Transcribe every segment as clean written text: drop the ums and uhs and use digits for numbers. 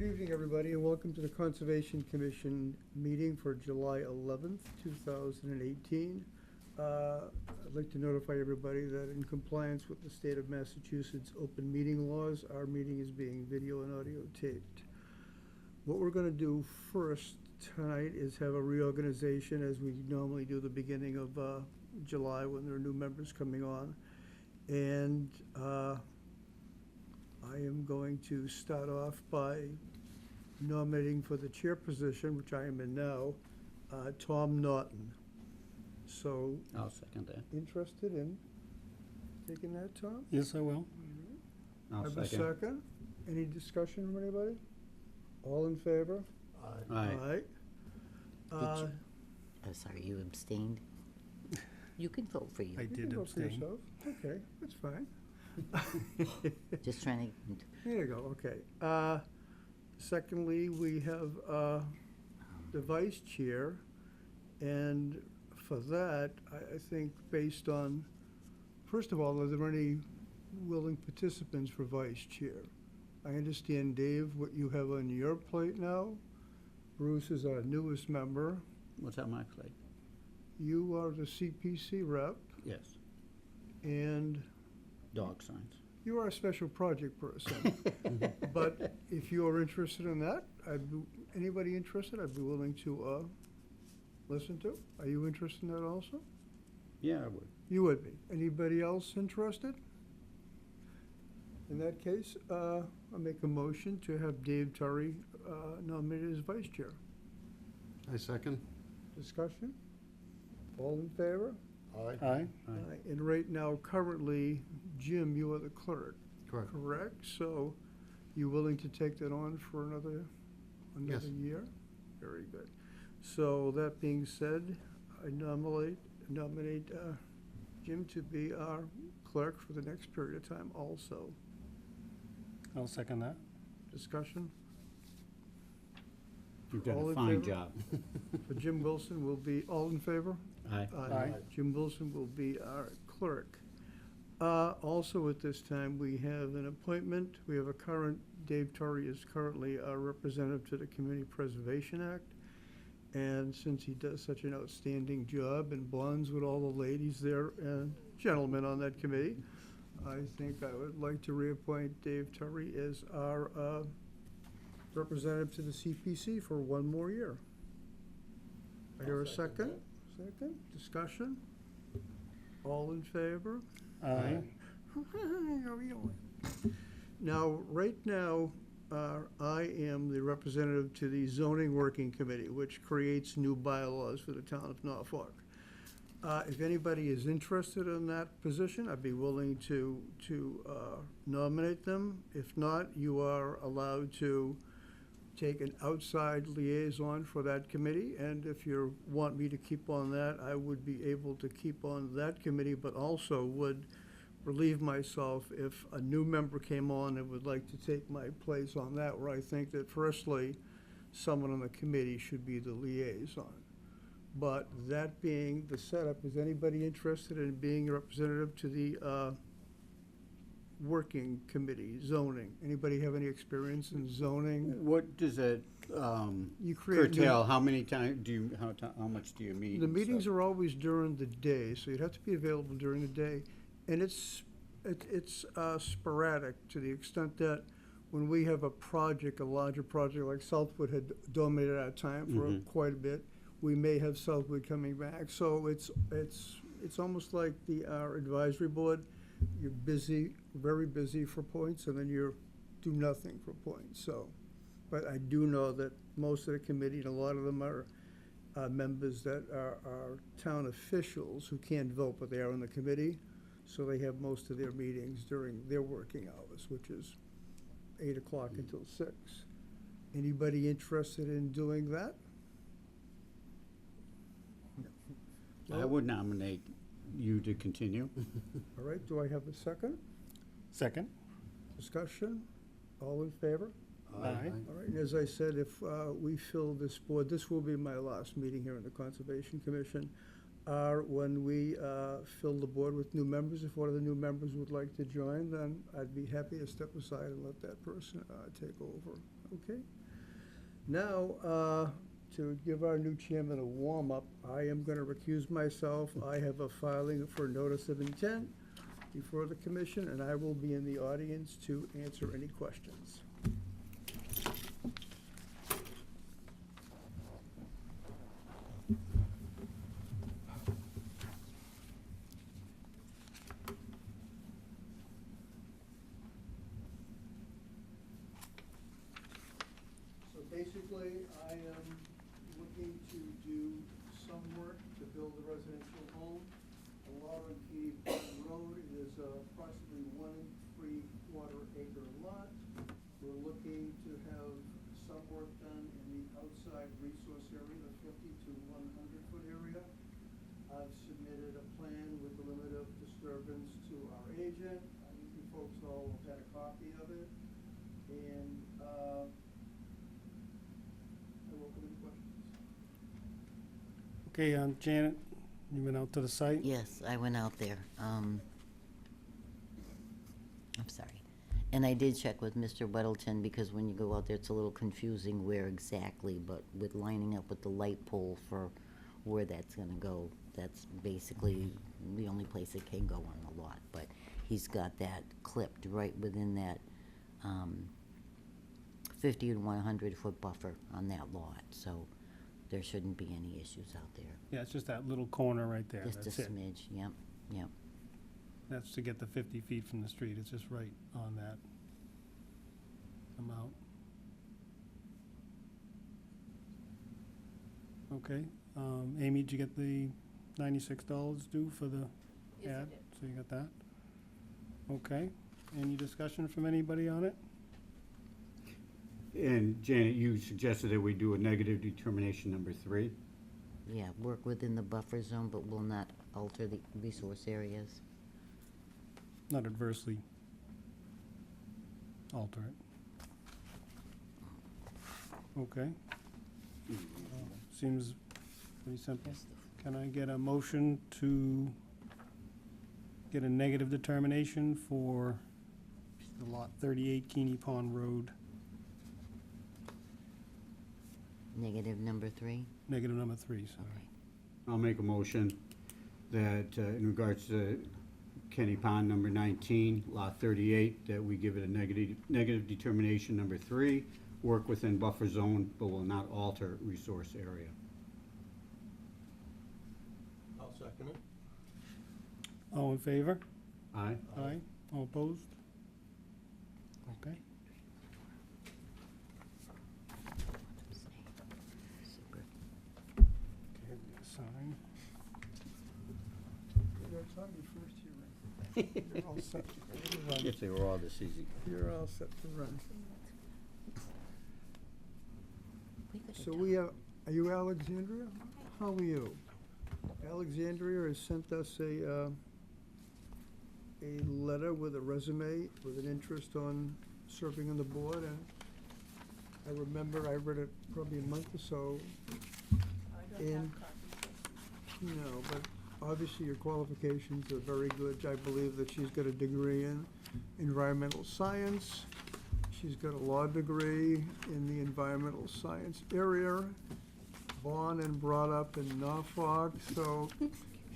Good evening, everybody, and welcome to the Conservation Commission meeting for July 11th, 2018. I'd like to notify everybody that in compliance with the state of Massachusetts open meeting laws, our meeting is being video and audio taped. What we're going to do first tonight is have a reorganization, as we normally do the beginning of July when there are new members coming on. And I am going to start off by nominating for the chair position, which I am in now, Tom Norton. So. I'll second that. Interested in taking that, Tom? Yes, I will. I'll Have a second. second? Any discussion from anybody? All in favor? Aye. Aye. Oh, sorry, you abstained? You can vote for you. I You can did vote for abstain. yourself. Okay, that's fine. Just trying to, There you go, okay. Secondly, we have the vice chair, and for that, I think based on, first of all, are there any willing participants for vice chair? I understand, Dave, what you have on your plate now. Bruce is our newest member. What's on my plate? You are the CPC rep, Yes. and Dog signs. you are a special project person. But if you are interested in that, anybody interested, I'd be willing to listen to. Are you interested in that also? Yeah, I would. You would be. Anybody else interested? In that case, I'll make a motion to have Dave Turry nominated as vice chair. I second. Discussion? All in favor? Aye. Aye. Aye. And right now, currently, Jim, you are the clerk, Correct. correct? So you willing to take that on for another Yes. year? Very good. So that being said, I nominate Jim to be our clerk for the next period of time also. I'll second that. Discussion? You've done All a in fine favor? job. For Jim Wilson will be, all in favor? Aye. Aye. Jim Wilson will be our clerk. Also at this time, we have an appointment. We have a current, Dave Torrey is currently our representative to the Community Preservation Act. And since he does such an outstanding job and bonds with all the ladies there and gentlemen on that committee, I think I would like to reappoint Dave Torrey as our representative to the CPC for one more year. I hear a second? Second, discussion? All in favor? Aye. Now, right now, I am the representative to the zoning working committee, which creates new bylaws for the town of Norfolk. If anybody is interested in that position, I'd be willing to nominate them. If not, you are allowed to take an outside liaison for that committee, and if you want me to keep on that, I would be able to keep on that committee, but also would relieve myself if a new member came on and would like to take my place on that, where I think that firstly, someone on the committee should be the liaison. But that being the setup, is anybody interested in being a representative to the working committee, zoning? Anybody have any experience in zoning? What does it You create new- curtail? How many times do you, how much do you meet? The meetings are always during the day, so you'd have to be available during the day. And it's sporadic to the extent that when we have a project, a larger project, like Southwood had dominated our time for Mhm. quite a bit, we may have Southwood coming back. So it's almost like our advisory board. You're busy, very busy for points, and then you do nothing for points. So, but I do know that most of the committee, and a lot of them are members that are town officials who can't vote, but they are on the committee. So they have most of their meetings during their working hours, which is 8 o'clock until 6. Anybody interested in doing that? No. I would nominate you to continue. All right, do I have a second? Second. Discussion? All in favor? Aye. All right, and as I said, if we fill this board, this will be my last meeting here in the Conservation Commission. When we fill the board with new members. If one of the new members would like to join, then I'd be happy to step aside and let that person take over, okay? Now, to give our new chairman a warm-up, I am going to recuse myself. I have a filing for notice of intent before the commission, and I will be in the audience to answer any questions. So basically, I am looking to do some work to build a residential home along Keeney Road. It is approximately 1 3/4 acre lot. We're looking to have some work done in the outside resource area, the 50 to 100 foot area. I've submitted a plan with the limit of disturbance to our agent. You folks all have had a copy of it. And I welcome any questions. Okay, Janet, you went out to the site? Yes, I went out there. I'm sorry. And I did check with Mr. Weddleton, because when you go out there, it's a little confusing where exactly, but with lining up with the light pole for where that's gonna go, that's basically the only place it can go on the lot. But he's got that clipped right within that 50 and 100 foot buffer on that lot, so there shouldn't be any issues out there. Yeah, it's just that little corner right there, Just a that's it. smidge, yep, yep. That's to get the 50 feet from the street, it's just right on that amount. Okay, Amy, did you get the $96 due for the ad? So you got that? Okay, any discussion from anybody on it? And Janet, you suggested that we do a negative determination number 3? Yeah, work within the buffer zone, but will not alter the resource areas. Not adversely alter it. Okay. Seems pretty simple. Can I get a motion to get a negative determination for the lot 38 Keeney Pond Road, Negative number 3? negative number 3, sorry. Okay. I'll make a motion that in regards to Kenny Pond number 19, lot 38, that we give it a negative determination number 3, work within buffer zone, but will not alter resource area. I'll second it. All in favor? Aye? Aye. All opposed? Okay. Super. Okay, sign. It's on your first hearing. You're all set to run. If they were all this easy. You're all set to run. We could So have we have, are you Alexandria? How are you? Alexandria has sent us a letter with a resume, with an interest on serving on the board, and I remember I read it probably a month or so. And, but obviously your qualifications are very good. I believe that she's got a degree in environmental science. She's got a law degree in the environmental science area, born and brought up in Norfolk, so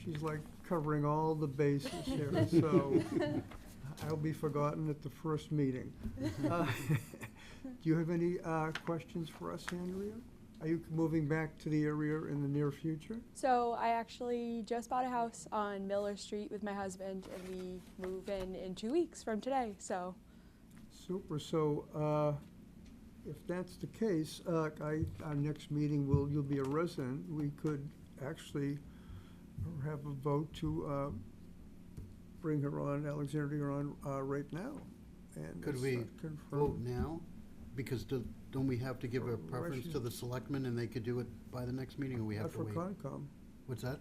she's like covering all the bases here, so I'll be forgotten at the first meeting. Do you have any questions for us, Andrea? Are you moving back to the area in the near future? So I actually just bought a house on Miller Street with my husband, and we move in 2 weeks from today, so. Super, so if that's the case, our next meeting you'll be a resident. We could actually have a vote to bring her on, Alexandria on, right now. And Could it's we not confirmed. vote now? Because don't we have to give a Or preference should- to the selectmen and they could do it by the next meeting, or we have Not to for wait? Concom. What's that?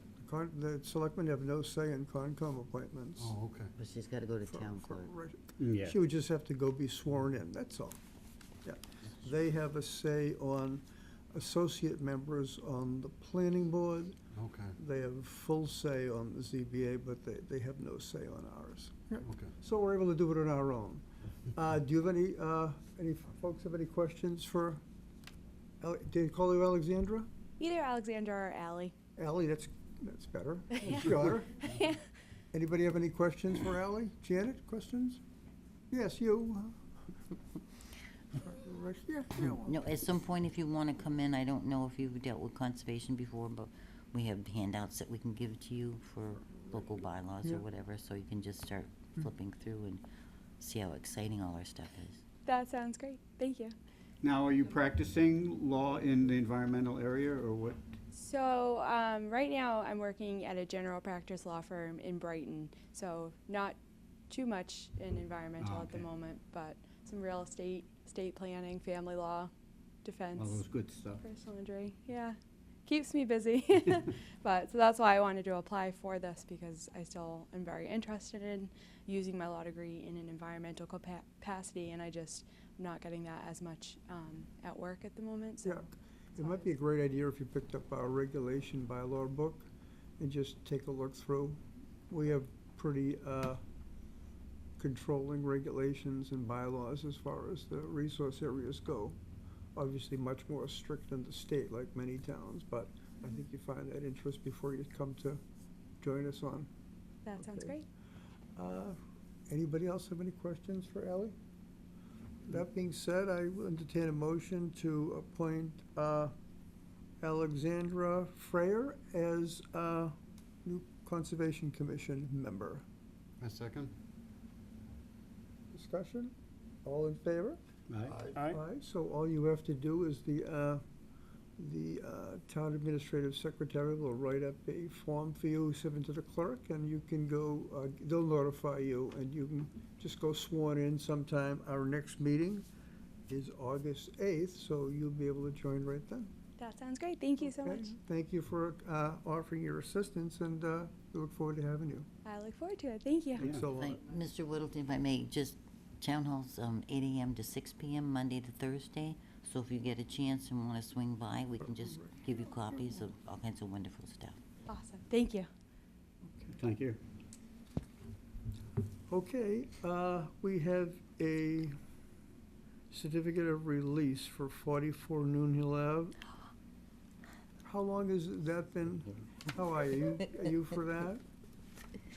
The selectmen have no say in Concom appointments. Oh, okay. But she's got to go to For- town for clerk. reg- Yeah. She would just have to go be sworn in, that's all. Yeah. They have a say on associate members on the planning board, Okay, They have full say on the ZBA, but they have no say on ours. okay. So we're able to do it on our own. Do you have any folks have any questions for, did you call you Alexandra? Either Alexandra or Allie. Ally, that's better. Got her. Anybody have any questions for Ally? Janet, questions? Yes, you. Right here. No, at some point, if you want to come in, I don't know if you've dealt with conservation before, but we have handouts that we can give to you for local bylaws Yeah. or whatever, so you can just start flipping through and see how exciting all our stuff is. That sounds great. Thank you. Now, are you practicing law in the environmental area, or what? So right now I'm working at a general practice law firm in Brighton. So not too much in environmental at the Okay. moment, but some real estate, estate planning, family law, defense, All those good stuff. personal injury. Yeah, keeps me busy. But so that's why I wanted to apply for this, because I still am very interested in using my law degree in an environmental capacity, and I'm not getting that as much at work at the moment. So Yeah. It might be a great idea if you picked up our regulation bylaw book and just take a look through. We have pretty controlling regulations and bylaws as far as the resource areas go. Obviously, much more strict than the state, like many towns, but I think you find that interest before you come to join us on. that sounds Okay. great. Anybody else have any questions for Ally? That being said, I will entertain a motion to appoint Alexandra Fraher as a new Conservation Commission member. A second? Discussion? All in favor? Right? Aye. Aye, so all you have to do is the town administrative secretary will write up a form for you, send it to the clerk, and you can go, they'll notify you, and you can just go sworn in sometime. Our next meeting is August 8th, so you'll be able to join right then. That sounds great. Thank you so Okay? much. Thank you for offering your assistance, and we look forward to having you. I look forward to it. Thank you. Thanks a lot. Mr. Whittleton, if I may, just town hall's 8 a.m. to 6 p.m., Monday to Thursday. So if you get a chance and want to swing by, we can just give you copies of all kinds of wonderful stuff. Awesome. Thank you. Thank you. Okay, we have a certificate of release for 44 Noon Hill Ave. How long has that been? How are you? Are you for that?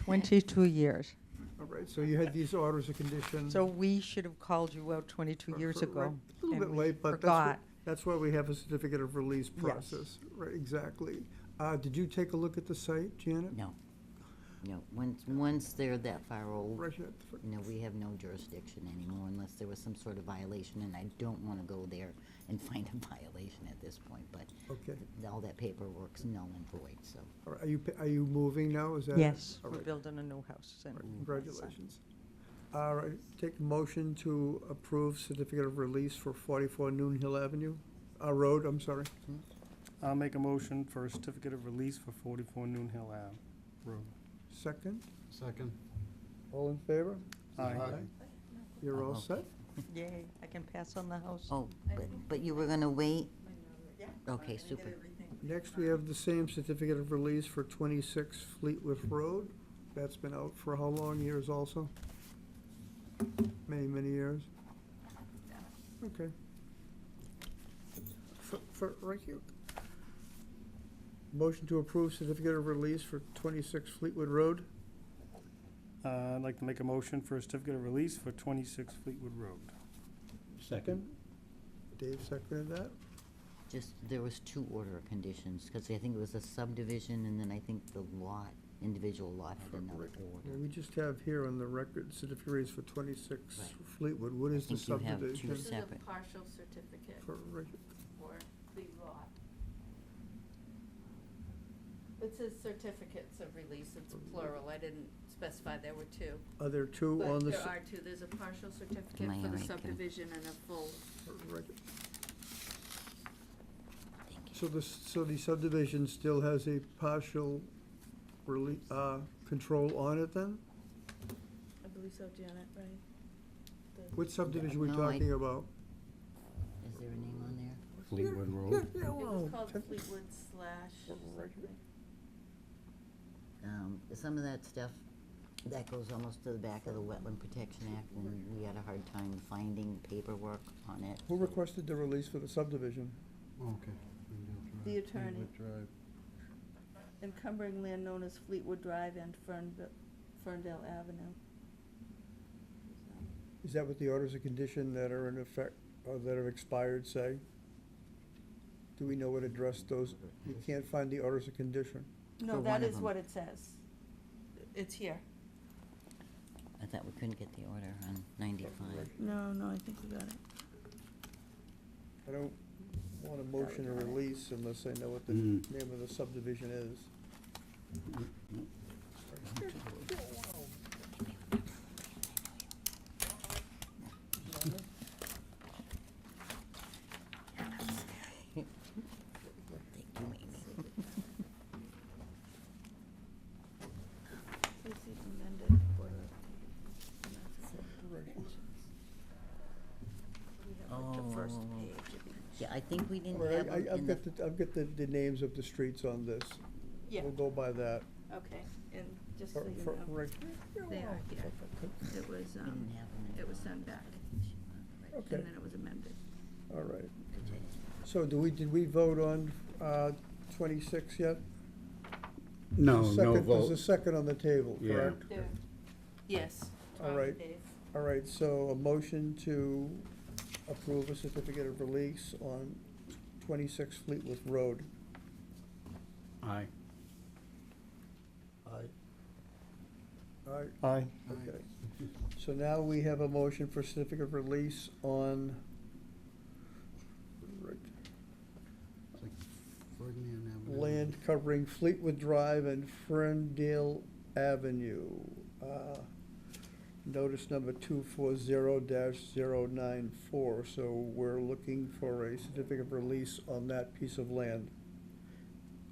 22 years. All right, so you had these orders of condition. So we should have called you out 22 years ago. A little and bit we late, but forgot. that's why we have a certificate of release Yes. process. Right, exactly. Did you take a look at the site, Janet? No, no, once they're that far old, Right at the fir- no, we have no jurisdiction anymore unless there was some sort of violation, and I don't want to go there and find a violation at this point, but Okay. all that paperwork's null and void, so. All right, are you moving now? Is that? Yes, All we're right. building a new house. All right, And congratulations. All right, take a motion to approve certificate of release for 44 Noon Hill Avenue, Road, I'm sorry. I'll make a motion for a certificate of release for 44 Noon Hill Ave Road. Second, Second? all in favor? Aye. You're all Okay. set? Yay, I can pass on the house. Oh, but you were gonna wait? Okay, super. Next, we have the same certificate of release for 26 Fleetwood Road. That's been out for how long, years also? Many, many years? Okay. Right here. Motion to approve certificate of release for 26 Fleetwood Road. I'd like to make a motion for a certificate of release for 26 Fleetwood Road. Second. Dave seconded that. Just, there was 2 order of conditions, because I think it was a subdivision, and then I think the lot, individual lot had another Yeah, order. we just have here on the record certificate of release for 26 Right. Fleetwood. What I is the think you have 2 subdivision? This is a separate. partial certificate For for the lot. It says certificates of release, it's plural, I didn't specify there were 2. Are there two on But the? there are 2, there's a partial certificate Am I for the right, Kim? subdivision and a full. Thank you. So the subdivision still has a partial control on it then? I believe so, Janet, right? What subdivision are we No, I- talking about? Is there a name on there? Fleetwood Road. Yeah, It well, was called technically- Fleetwood slash something. Some of that stuff, that goes almost to the back of the Wetland Protection Act, and we had a hard time finding paperwork on it. Who requested the release for the subdivision? Oh, okay. The attorney. Fleetwood Drive. Encumbering land known as Fleetwood Drive and Ferndale Avenue. Is that what the orders of condition that are in effect, or that have expired say? Do we know what address those, you can't find the orders of condition? For No, one that of is them. what it says. It's here. I thought we couldn't get the order on 95. No, I think we got it. I don't want a motion to release unless I know what the Mm. name of the subdivision is. Thank you, Amy. This is amended order. We have like the first Oh. page. Yeah, I think we didn't All right, have them in I've the, got the names of the streets on this. Yeah, We'll go by that. okay, and just so you For- know, right. they are here. It was, we didn't have them in it was the- sent back, Okay, and then it was amended. all right. So did we vote on 26 yet? No, There's a no second- There's a vote. second on the table, Yeah. correct? Yes. All right. All right, so a motion to approve a certificate of release on 26 Fleetwood Road. Aye. Aye. Aye. Aye. Okay. So now we have a motion for certificate of release on, right, It's like Ferdinand Avenue. land covering Fleetwood Drive and Ferndale Avenue. Notice number 240-094, so we're looking for a certificate of release on that piece of land.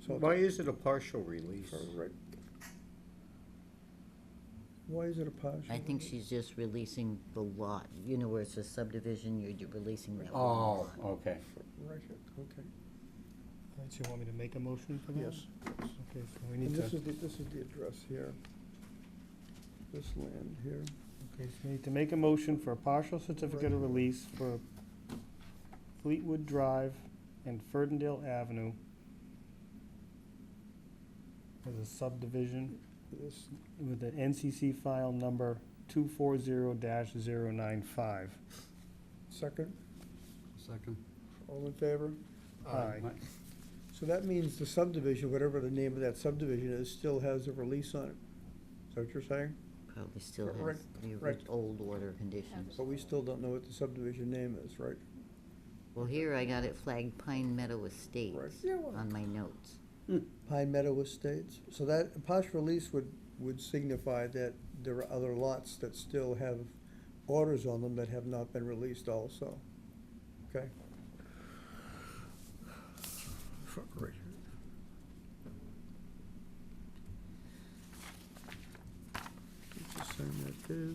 So, Why is it a partial release? right. Why is it a partial? I think she's just releasing the lot, you know, where it's a subdivision, you're releasing that one Oh, lot. okay. Right here, okay. All right, so you want me to make a motion for that? Yes. Okay, so we And need this to, is the address here. This land here. okay, so we need to make a motion for a partial certificate of release for Fleetwood Drive and Ferdinand Avenue as a subdivision This, with the NCC file number 240-095. second, Second. all in favor? Aye. So that means the subdivision, whatever the name of that subdivision is, still has a release on it. Is that what you're saying? Probably still has Right, the right. old order conditions. But we still don't know what the subdivision name is, right? Well, here I got it flagged Pine Meadow Estates Right. Yeah, well- on my notes. Pine Meadow Estates. So that, a partial release would signify that there are other lots that still have orders on them that have not been released also. Okay? Right. Just sign that there.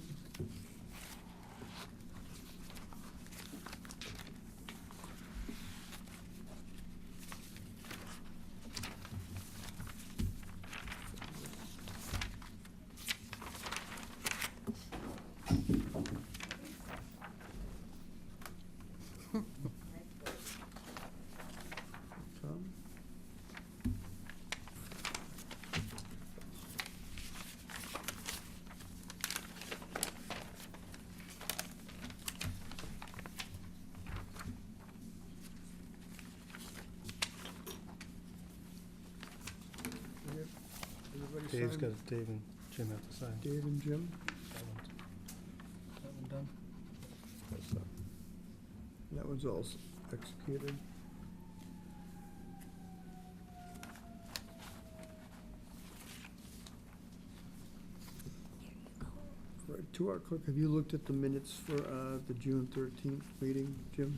Tom? Everybody Dave's sign? got, Dave and Jim have to sign. Dave and Jim? That one done? That one's all executed. Right, to our clerk, have you looked at the minutes for the June 13th meeting, Jim?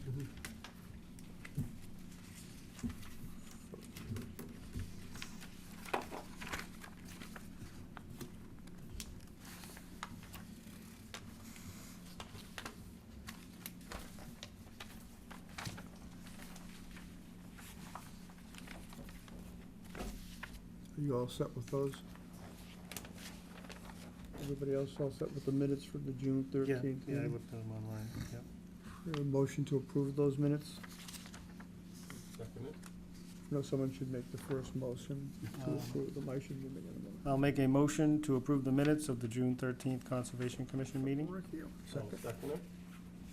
Are you all set with those? Everybody else all set with the minutes for the June Yeah, 13th? yeah, I meeting? looked at them online, yep. A motion to approve those minutes? Second it. No, someone should make the first motion to Um, approve them. I should be making a motion. I'll make a motion to approve the minutes of the June 13th Conservation Commission meeting. Rick, you. I'll Second. second it.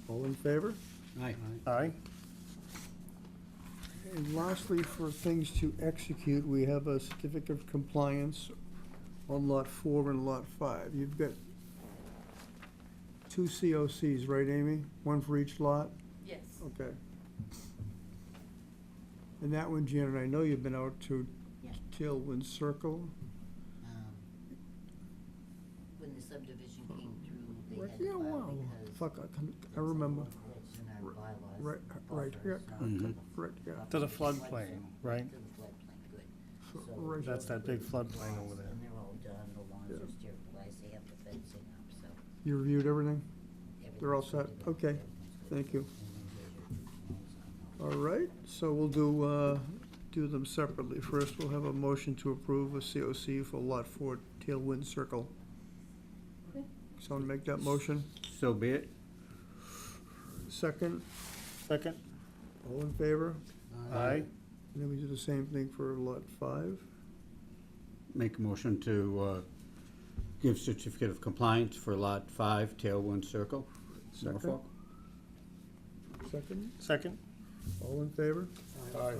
All in favor? Aye. Aye. And lastly, for things to execute, we have a certificate of compliance on Lot 4 and Lot 5. You've got two COCs, right, Amy? One for each lot? Yes. Okay. And that one, Janet, I know you've been out to Yeah. Tailwind Circle. When the subdivision came through, they Right, had to yeah, file wow. because Fuck, I it's remember. it's in our bylaws, Right, right, buffer, yeah, so- Mhm. right, yeah. To the floodplain, right? To the floodplain, good. So, So right. That's that big floodplain over there. And they're all done, the lawns Yeah. are sterilized, they have the fencing up, so You reviewed everything? They're all everything's good set? to go. Okay. Everything's good. Thank you. And then there's your- All right, so we'll do them separately. First, we'll have a motion to approve a COC for Lot 4, Tailwind Circle. Okay. Someone make that motion? So be it. Second, Second? all in favor? Aye. And then we do the same thing for Lot 5. Make a motion to give certificate of compliance for Lot 5, Tailwind Circle, Second. Norfolk. Second, Second? all in favor? Aye.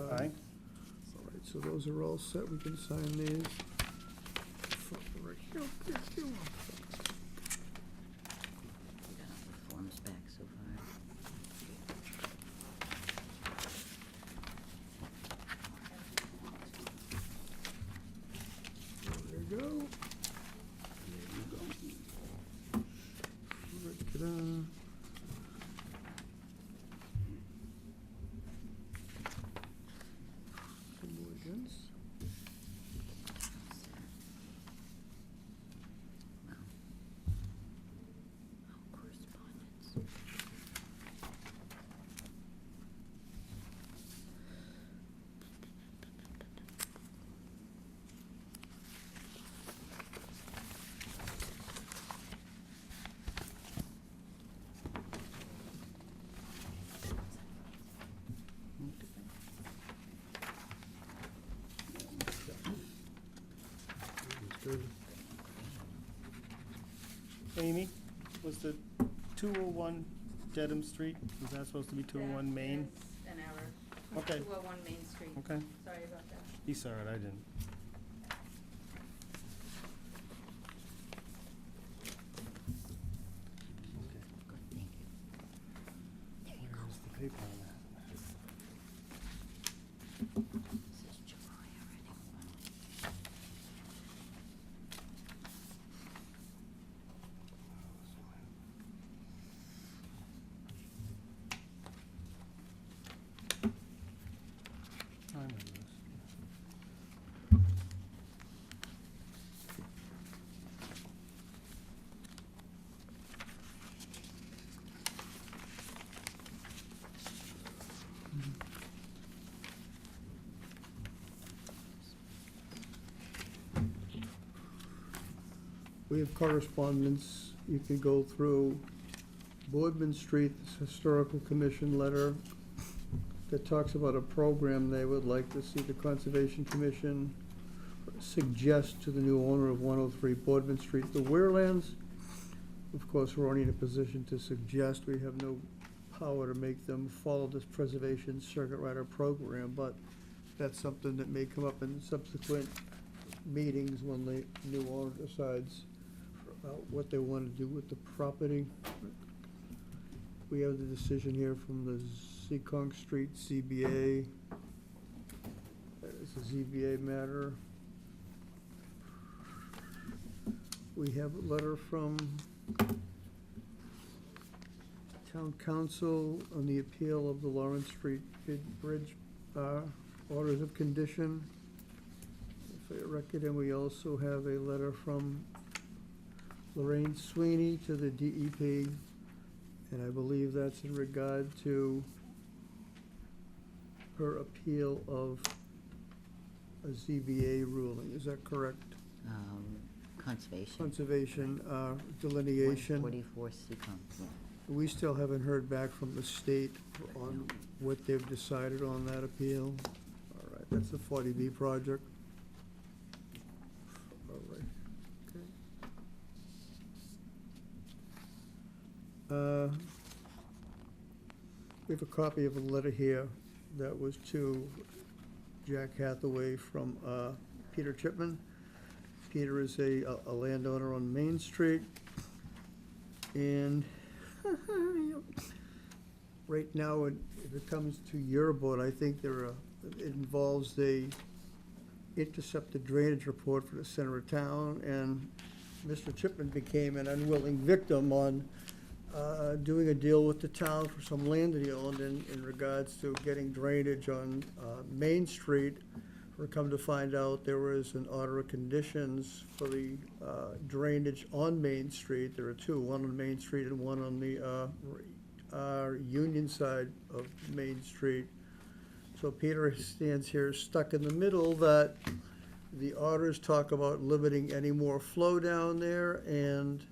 All right, so those are all set. We can sign these. Right here, here, here. We got all the forms back so far. There you go. Ta-da. Some more against. Correspondence. Good. Amy, was the 201 Dedham Street, is that supposed to be 201 Main? That is an error. Okay. 201 Main Street. Okay, Sorry about that. he saw it, I didn't. Okay. Good, thank you. There you go. Where's the paper on that? This is July already. I remember this. We have correspondence. You can go through Boardman Street, this Historical Commission letter that talks about a program they would like to see the Conservation Commission suggest to the new owner of 103 Boardman Street, the Weirlands. Of course, we're only in a position to suggest. We have no power to make them follow this preservation circuit rider program, but that's something that may come up in subsequent meetings when the new owner decides what they want to do with the property. We have the decision here from the Seccong Street ZBA. It's a ZBA matter. We have a letter from Town Council on the appeal of the Lawrence Street Bridge orders of condition. For your record, and we also have a letter from Lorraine Sweeney to the DEP, and I believe that's in regard to her appeal of a ZBA ruling. Is that correct? Conservation. Delineation. 144 Seacon, yeah. We still haven't heard back from the state on what they've decided on that appeal. All right, that's the 40B project. All right, okay. We have a copy of a letter here that was to Jack Hathaway from Peter Chipman. Peter is a landowner on Main Street, and right now, if it comes to your board, I think it involves the intercepted drainage report for the center of town, and Mr. Chipman became an unwilling victim on doing a deal with the town for some land that he owned in regards to getting drainage on Main Street. We're come to find out there was an order of conditions for the drainage on Main Street. There are two, one on Main Street and one on the Union side of Main Street. So Peter stands here stuck in the middle, that the orders talk about limiting any more flow down there, and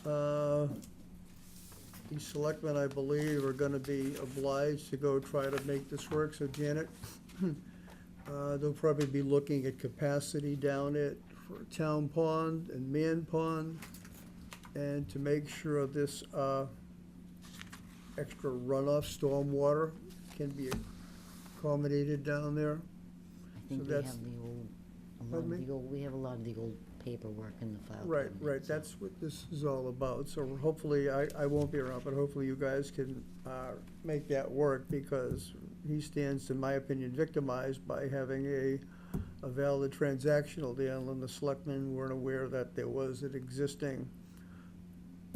the selectmen, I believe, are gonna be obliged to go try to make this work. So Janet, they'll probably be looking at capacity down at for Town Pond and Man Pond, and to make sure this extra runoff stormwater can be accommodated down there. I think So we have that's- the old, Pardon me? we have a lot of the old paperwork in the file. Right, cabinet, right, so- that's what this is all about. So hopefully, I won't be around, but hopefully you guys can make that work, because he stands, in my opinion, victimized by having a valid transactional deal, and the selectmen weren't aware that there was an existing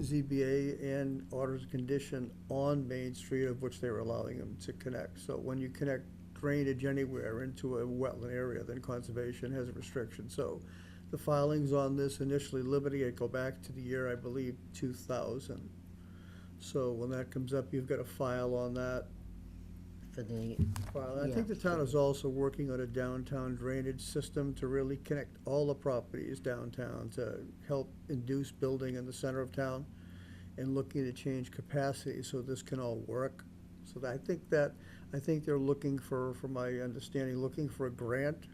ZBA and orders of condition on Main Street, of which they were allowing them to connect. So when you connect drainage anywhere into a wetland area, then conservation has a restriction. So the filings on this initially limiting it go back to the year, I believe, 2000. So when that comes up, you've got a file on that. For the, File. I think the town is also working on a downtown drainage system to really connect all the properties downtown to help induce building in the center of town, and looking to change capacity so this can all work. So I think they're looking for, from my understanding, looking for a grant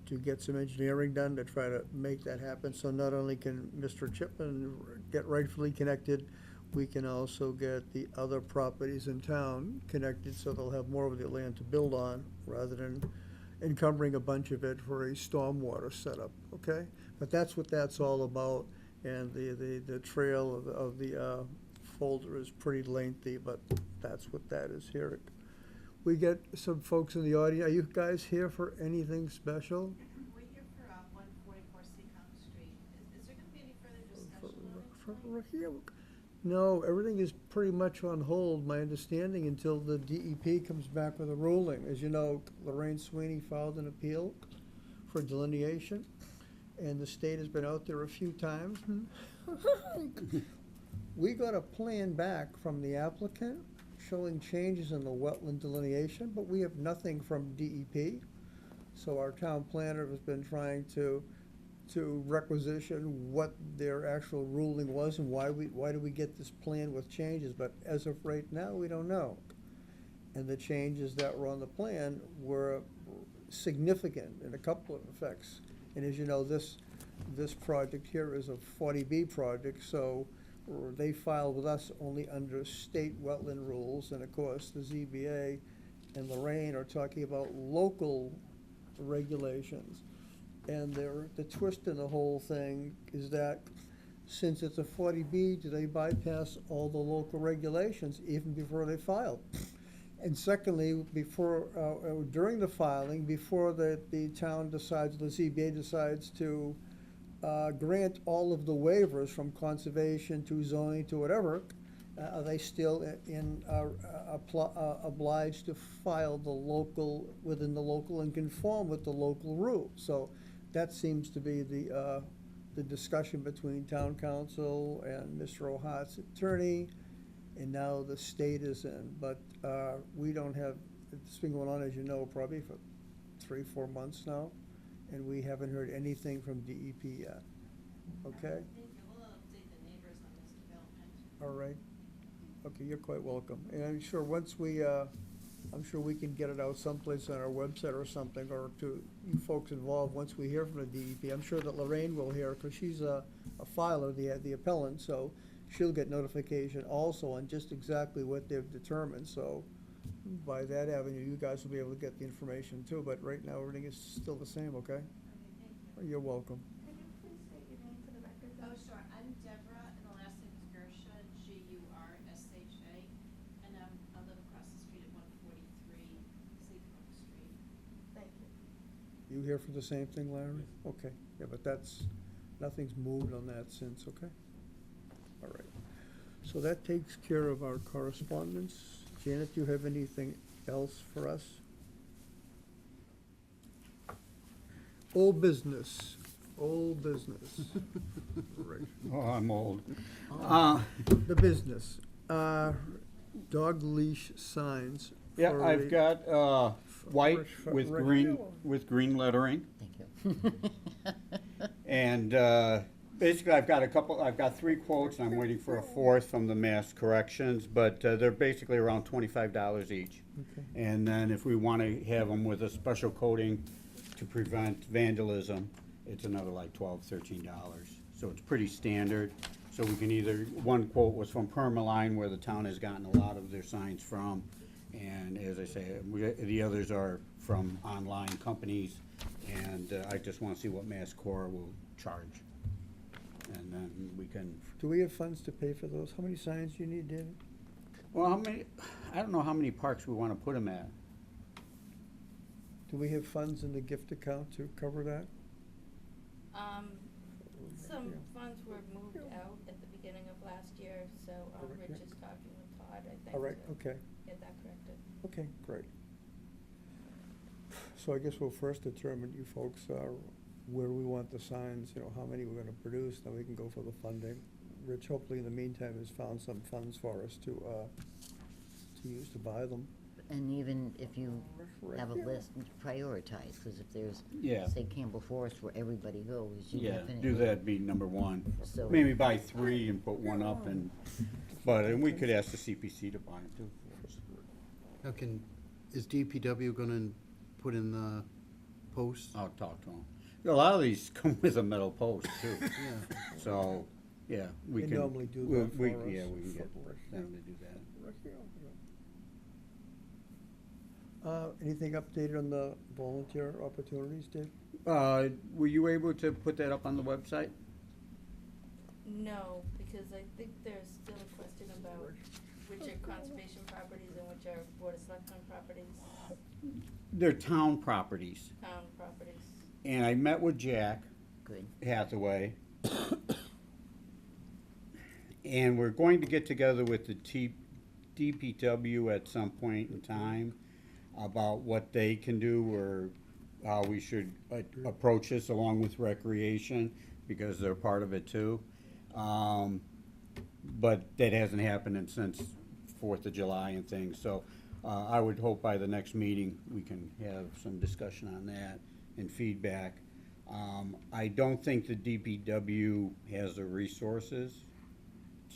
to get some engineering done to try to make that happen. So not only can Mr. Chipman get rightfully connected, we can also get the other properties in town connected, so they'll have more of the land to build on, rather than encumbering a bunch of it for a stormwater setup, okay? But that's what that's all about, and the trail of the folder is pretty lengthy, but that's what that is here. We get some folks in the audience. Are you guys here for anything special? We're here for 144 Seacon Street. Is there gonna be any further discussion on it tonight? No, everything is pretty much on hold, my understanding, until the DEP comes back with a ruling. As you know, Lorraine Sweeney filed an appeal for delineation, and the state has been out there a few times. We got a plan back from the applicant showing changes in the wetland delineation, but we have nothing from DEP. So our town planner has been trying to requisition what their actual ruling was, and why do we get this plan with changes, but as of right now, we don't know. And the changes that were on the plan were significant in a couple of effects. And as you know, this project here is a 40B project, so they filed with us only under state wetland rules, and of course, the ZBA and Lorraine are talking about local regulations. And the twist in the whole thing is that, since it's a 40B, do they bypass all the local regulations even before they filed? And secondly, during the filing, before the town decides, the ZBA decides to grant all of the waivers from conservation to zoning to whatever, are they still obliged to file within the local and conform with the local rules? So that seems to be the discussion between town council and Mr. Ohat's attorney, and now the state is in. But we don't have, it's been going on, as you know, probably for 3-4 months now, and we haven't heard anything from DEP yet. okay? We'll update the neighbors on this development. All right. Okay, you're quite welcome. And I'm sure once we, I'm sure we can get it out someplace on our website or something, or to you folks involved, once we hear from the DEP. I'm sure that Lorraine will hear, because she's a filer, the appellant, so she'll get notification also on just exactly what they've determined. So by that avenue, you guys will be able to get the information too, but right now, everything is still the same, okay? You're welcome. Could you please state your name for the record? Oh, sure. I'm Deborah, and the last name is Gersha, G-U-R-S-H-A, and I live across the street at 143 Seabrook Street. Thank you. You here for the same thing, Larry? Okay, yeah, but nothing's moved on that since, okay? All right. So that takes care of our correspondence. Janet, do you have anything else for us? Old business. Right. Oh, I'm old. The business. Dog leash signs. Yeah, for I've the- got white for with regular- green lettering. Thank you. And basically, I've got 3 quotes, and I'm waiting for a 4th from the Mass Corrections, but they're basically around $25 each. Okay. And then if we want to have them with a special coating to prevent vandalism, it's another like $12, $13. So it's pretty standard. So we can either, one quote was from Permaline, where the town has gotten a lot of their signs from. And as I say, the others are from online companies. And I just want to see what Mass Core will charge. And then we can, Do we have funds to pay for those? How many signs do you need, David? well, I don't know how many parks we want to put them at. Do we have funds in the gift account to cover that? Some funds were moved out at the beginning of last year, so Rich is talking with Todd, I think, All right, to okay, get that corrected. okay, great. So I guess we'll first determine, you folks, where we want the signs, how many we're gonna produce, then we can go for the funding. Rich, hopefully in the meantime, has found some funds for us to use to buy them. And even if you have a list, prioritize, because if there's, Yeah. say Campbell Forest where everybody goes, you Yeah, definitely. do that be number 1. So- Maybe buy 3 and put 1 up and we could ask the CPC to buy them too. Now is DPW gonna put in the posts? I'll talk to them. A lot of these come with a metal post too. Yeah. So, yeah, we They can. normally do we'll- that for we- us. Yeah, we can get For- them to do that. Anything updated on the volunteer opportunities, Dave? Were you able to put that up on the website? No, because I think there's still a question about which are conservation properties and which are Board of Selectmen properties, They're town properties. town properties. And I met with Jack Good. Hathaway. And we're going to get together with the DPW at some point in time about what they can do or how we should approach this along with recreation, because they're part of it too. But that hasn't happened since 4th of July and things, so I would hope by the next meeting, we can have some discussion on that and feedback. I don't think the DPW has the resources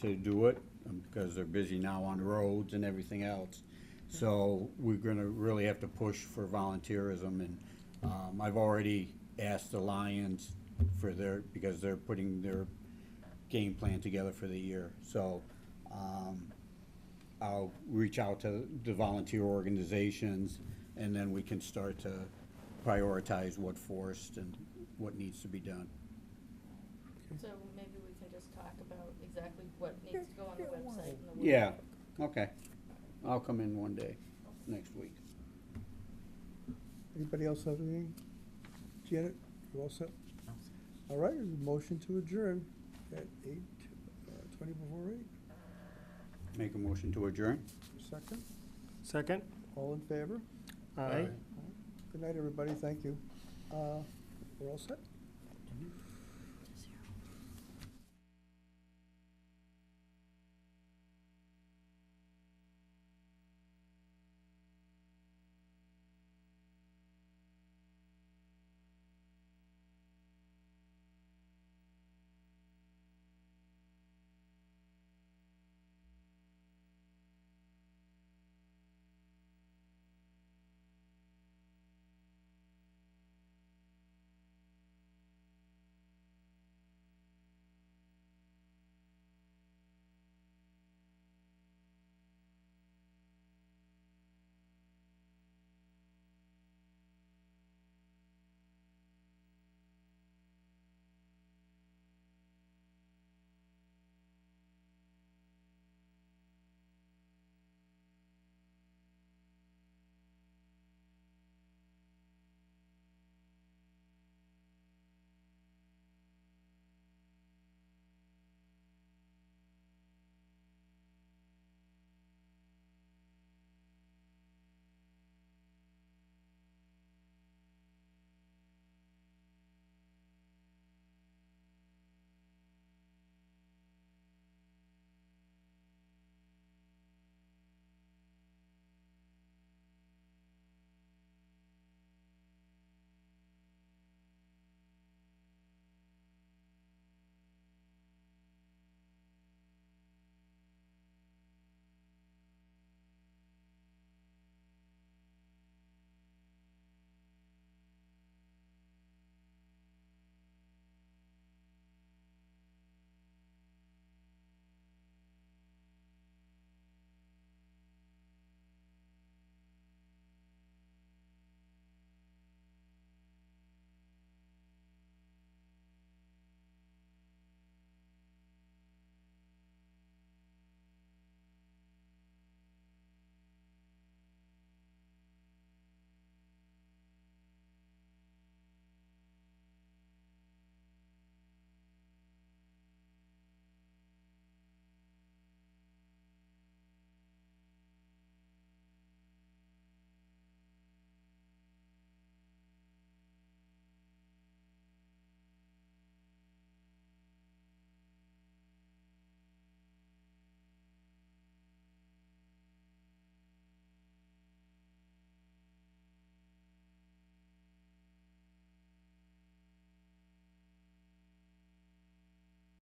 to do it, because they're busy now on roads and everything else. So we're gonna really have to push for volunteerism, and I've already asked the Lions for because they're putting their game plan together for the year. So I'll reach out to the volunteer organizations, and then we can start to prioritize what forest and what needs to be done. So maybe we can just talk about exactly what needs to go on the website and the. Yeah, okay. I'll come in one day next week. Anybody else have anything? Janet, you all set? All right, motion to adjourn at 8:20 before 8. Make a motion to adjourn? Second, Second? all in favor? Aye. Good night, everybody, thank you. We're all set?